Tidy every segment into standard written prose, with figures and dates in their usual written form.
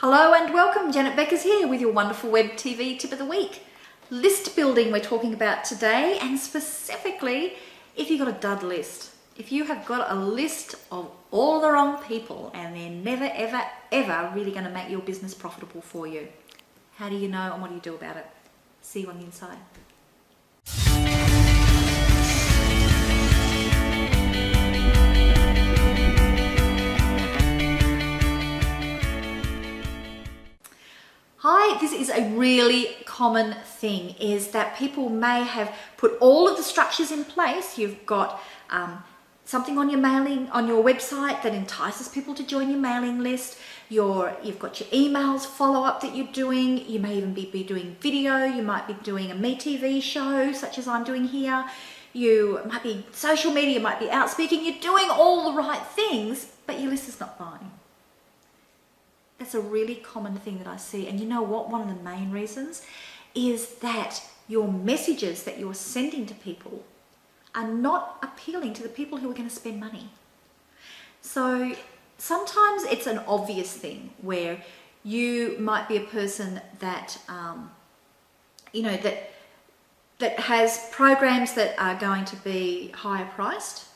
Hello and welcome, Janet Beckers here with your wonderful web TV tip of the week. List building we're talking about today, and specifically if you've got a dud list. If you have got a list of all the wrong people and they're never ever ever really going to make your business profitable for you. How do you know and what do you do about it? See you on the inside. Hi, this is a really common thing, is that people may have put all of the structures in place. You've got something on your mailing, on your website that entices people to join your mailing list. You've got your emails follow-up that you're doing. You may even be doing video. You might be doing a Me TV show, such as I'm doing here. You might be social media, you might be out speaking. You're doing all the right things, but your list is not buying. That's a really common thing that I see. And you know what? One of the main reasons is that your messages that you're sending to people are not appealing to the people who are going to spend money. So sometimes it's an obvious thing where you might be a person that, that has programs that are going to be higher priced,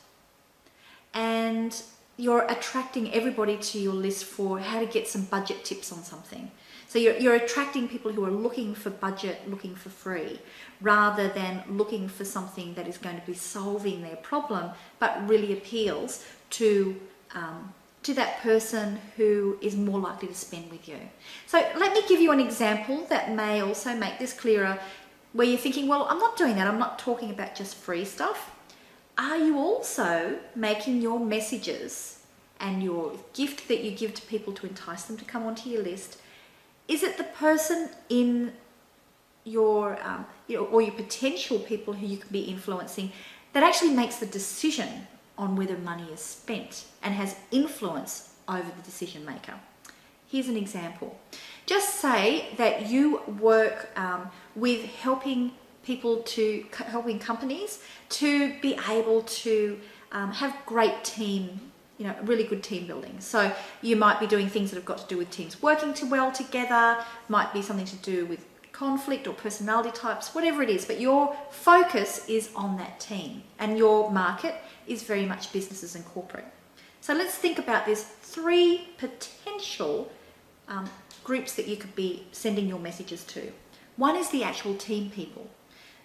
and you're attracting everybody to your list for how to get some budget tips on something. So you're attracting people who are looking for budget, looking for free, rather than looking for something that is going to be solving their problem, but really appeals to that person who is more likely to spend with you. So let me give you an example that may also make this clearer, where you're thinking, well, I'm not doing that. I'm not talking about just free stuff. Are you also making your messages and your gift that you give to people to entice them to come onto your list? Is it the person in your, or your potential people who you can be influencing that actually makes the decision on whether money is spent and has influence over the decision maker? Here's an example. Just say that you work with helping companies to be able to have great team, really good team building. So you might be doing things that have got to do with teams working well together, might be something to do with conflict or personality types, whatever it is, but your focus is on that team and your market is very much businesses and corporate. So let's think about this 3 potential groups that you could be sending your messages to. One is the actual team people.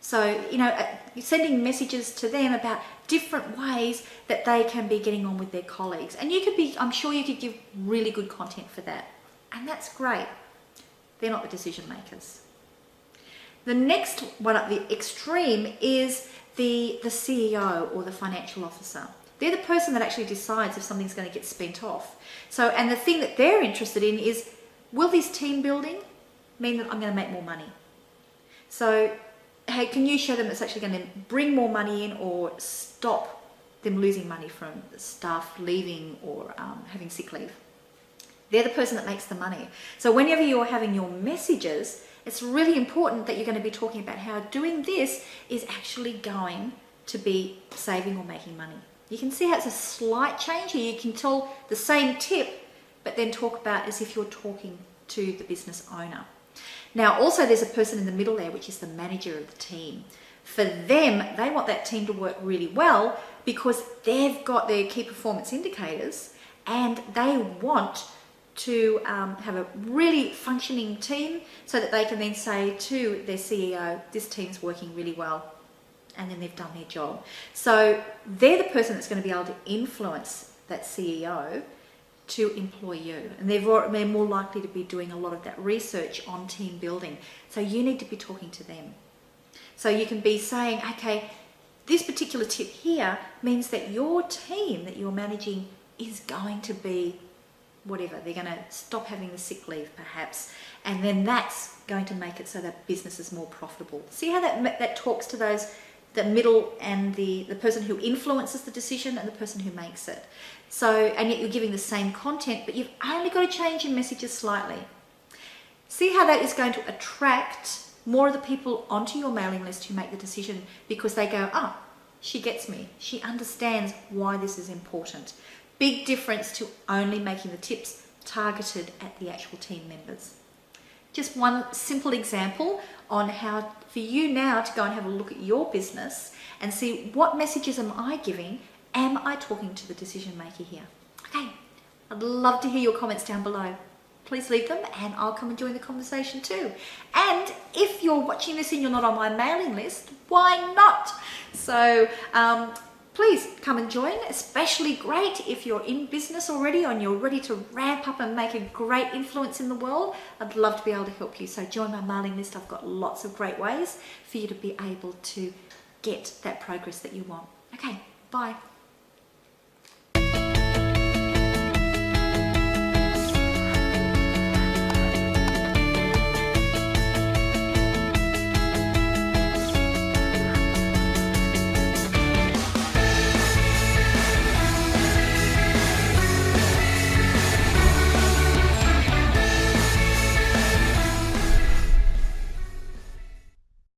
So, you're sending messages to them about different ways that they can be getting on with their colleagues. And I'm sure you could give really good content for that. And that's great. They're not the decision makers. The next one at the extreme is the CEO or the financial officer. They're the person that actually decides if something's going to get spent off. So, and the thing that they're interested in is, will this team building mean that I'm going to make more money? So, hey, can you show them it's actually going to bring more money in or stop them losing money from staff leaving or having sick leave? They're the person that makes the money. So whenever you're having your messages, it's really important that you're going to be talking about how doing this is actually going to be saving or making money. You can see how it's a slight change here. You can tell the same tip, but then talk about as if you're talking to the business owner. Now, also there's a person in the middle there, which is the manager of the team. For them, they want that team to work really well because they've got their key performance indicators and they want to have a really functioning team so that they can then say to their CEO, this team's working really well, and then they've done their job. So they're the person that's going to be able to influence that CEO to employ you, and they're more likely to be doing a lot of that research on team building. So you need to be talking to them. So you can be saying, okay, this particular tip here means that your team that you're managing is going to be whatever. They're going to stop having the sick leave perhaps, and then that's going to make it so that business is more profitable. See how that talks to the middle and the person who influences the decision and the person who makes it. So, and yet you're giving the same content, but you've only got to change your messages slightly. See how that is going to attract more of the people onto your mailing list who make the decision because they go, oh, she gets me. She understands why this is important. Big difference to only making the tips targeted at the actual team members. Just one simple example on how for you now to go and have a look at your business and see what messages am I giving? Am I talking to the decision maker here? Okay, I'd love to hear your comments down below. Please leave them and I'll come and join the conversation too. And if you're watching this and you're not on my mailing list, why not? So please come and join, especially great if you're in business already and you're ready to ramp up and make a great influence in the world. I'd love to be able to help you. So join my mailing list. I've got lots of great ways for you to be able to get that progress that you want. Okay, bye.